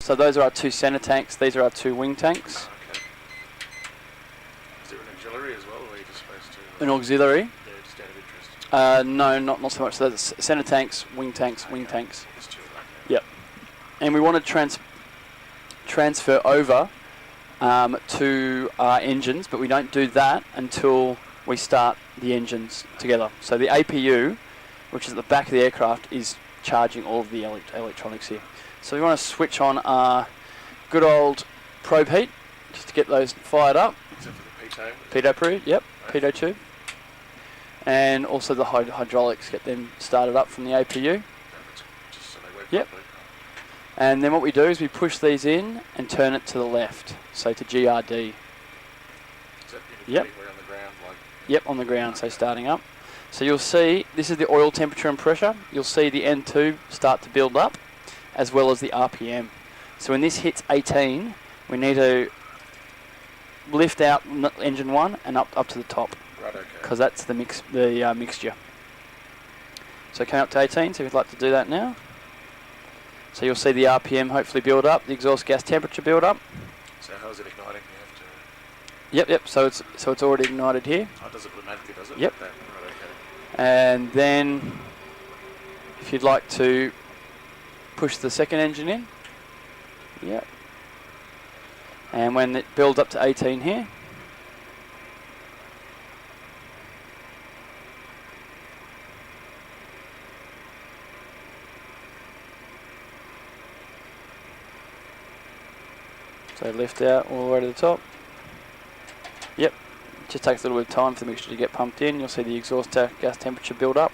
So those are our 2 centre tanks. These are our 2 wing tanks. Okay. Is there an auxiliary as well, or are you just supposed to... An auxiliary? Yeah, just out of interest. No, not so much. So that's centre tanks, wing tanks, wing tanks. Just 2, okay. Yep. And we want to transfer over to our engines, but we don't do that until we start the engines together. So the APU, which is at the back of the aircraft, is charging all of the electronics here. So we want to switch on our good old probe heat, just to get those fired up. Except for the pitot? Pitot probe, yep, pitot tube. And also the hydraulics, get them started up from the APU. Just so they work Yep. properly. And then what we do is we push these in and turn it to the left, so to GRD. Is that Yep. we're on the ground, like... Yep, on the ground, so starting up. So you'll see, this is the oil temperature and pressure. You'll see the N2 start to build up, as well as the RPM. So when this hits 18, we need to lift out engine 1 and up to the top. Right, okay. Because that's the mixture. So come up to 18, so we'd like to do that now. So you'll see the RPM hopefully build up, the exhaust gas temperature build up. So how is it igniting? You have to... Yep, so it's already ignited here. Oh, does it automatically, does it? Yep. Like that? Right, okay. And then if you'd like to push the second engine in. Yep. And when it builds up to 18 here, so lift out all the way to the top. Yep, just takes a little bit of time for the mixture to get pumped in. You'll see the exhaust gas temperature build up,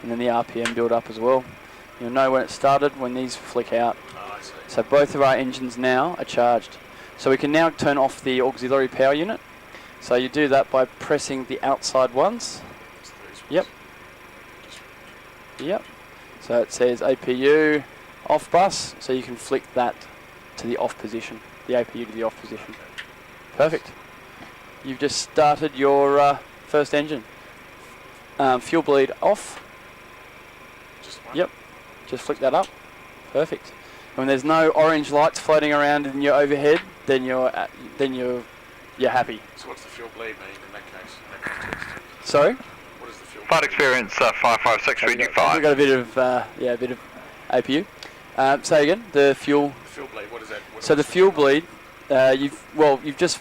and then the RPM build up as well. You'll know when it started when these flick out. Oh, I see. So both of our engines now are charged. So we can now turn off the auxiliary power unit. So you do that by pressing the outside ones. It's these ones. Yep. Yep. So it says APU off bus, so you can flick that to the off position, the APU to the off position. Perfect. You've just started your first engine. Fuel bleed off. Just one? Yep. Just flick that up. Perfect. And when there's no orange lights floating around in your overhead, then you're happy. So what's the fuel bleed mean in that case? In that context? Sorry. What is the fuel Flight bleed? experience 556 reading 5. We've got a bit of a bit of APU. Say again. The fuel. The fuel bleed. What is that? What So the fuel bleed. You've just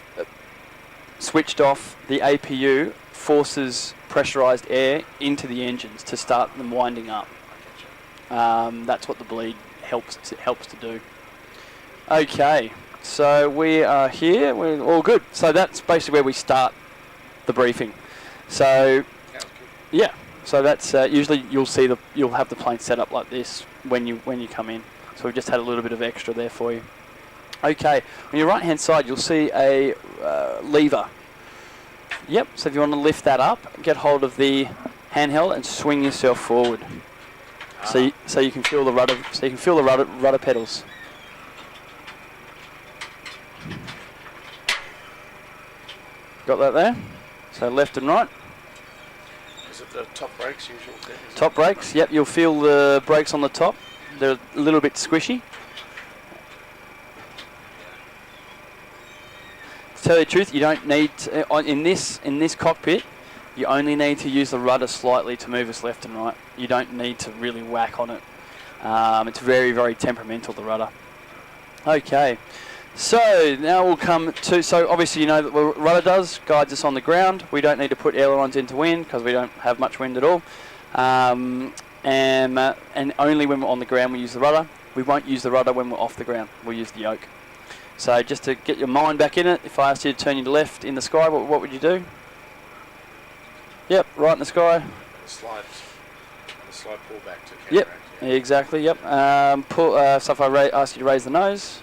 switched off the APU. Forces pressurized air into the engines to start them winding up. I getcha. That's what the bleed helps to do. Okay, so we are here. We're all good. So that's basically where we start the briefing. So Sounds good. yeah, so that's usually you'll have the plane set up like this when you come in. So we've just had a little bit of extra there for you. Okay, on your right hand side you'll see a lever. Yep. So if you want to lift that up, get hold of the handheld and swing yourself forward. So you can feel the rudder. So you can feel the rudder pedals. Got that there? So left and right. Is it the top brakes usual? Top brakes. Yep. You'll feel the brakes on the top. They're a little bit squishy. To tell you the truth, you don't need to, in this cockpit. You only need to use the rudder slightly to move us left and right. You don't need to really whack on it. It's very, very temperamental, the rudder. Okay, so now we'll come to, so obviously you know that what rudder guides us on the ground. We don't need to put ailerons into wind because we don't have much wind at all. And only when we're on the ground we use the rudder. We won't use the rudder when we're off the ground. We'll use the yoke. So just to get your mind back in it, if I asked you to turn you to left in the sky, what would you do? Yep, right in the sky. The slide pull back to counteract. Yep, Yeah. exactly, yep. So if I ask you to raise the nose,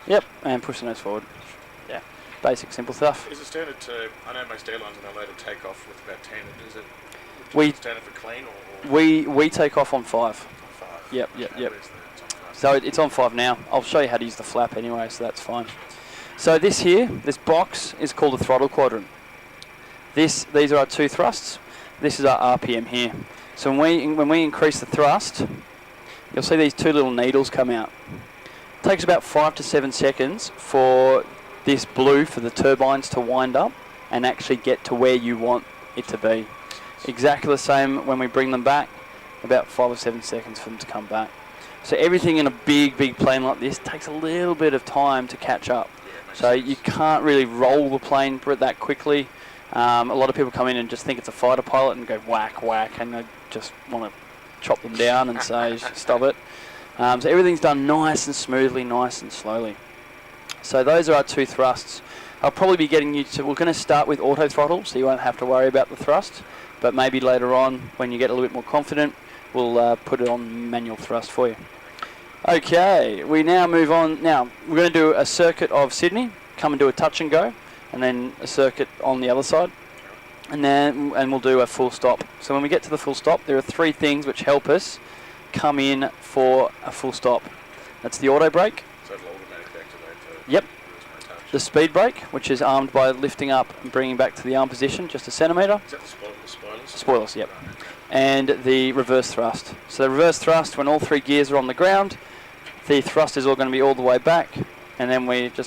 yep, and push the nose forward. Yeah, basic, simple stuff. Is it standard to, I know most airlines are allowed to take off with about 10, is it We standard for clean or we take off on 5. on 5? Yep. Where's the top five? So it's on 5 now. I'll show you how to use the flap anyway, so that's fine. So this box is called a throttle quadrant. These are our 2 thrusts. This is our RPM here. So when we increase the thrust, you'll see these 2 little needles come out. Takes about 5 to 7 seconds for this blue, for the turbines to wind up and actually get to where you want it to be. Exactly the same when we bring them back, about 5 or 7 seconds for them to come back. So everything in a big plane like this takes a little bit of time to catch up. So you can't really roll the plane that quickly. A lot of people come in and just think it's a fighter pilot and go whack, whack, and they just want to chop them down and say, stop it. So everything's done nice and smoothly, nice and slowly. So those are our 2 thrusts. I'll probably be getting you to, we're going to start with auto throttle, so you won't have to worry about the thrust, but maybe later on, when you get a little bit more confident, we'll put it on manual thrust for you. Okay, we now move on. Now, we're going to do a circuit of Sydney, come and do a touch and go, and then a circuit on the other side, and we'll do a full stop. So when we get to the full stop, there are 3 things which help us come in for a full stop. That's the auto brake. So it'll automatically activate the... Yep. The speed brake, which is armed by lifting up and bringing back to the arm position just a centimetre. Is that the spoilers? Spoilers, yep. And the reverse thrust. So the reverse thrust, when all 3 gears are on the ground, the thrust is all going to be all the way back, and then we just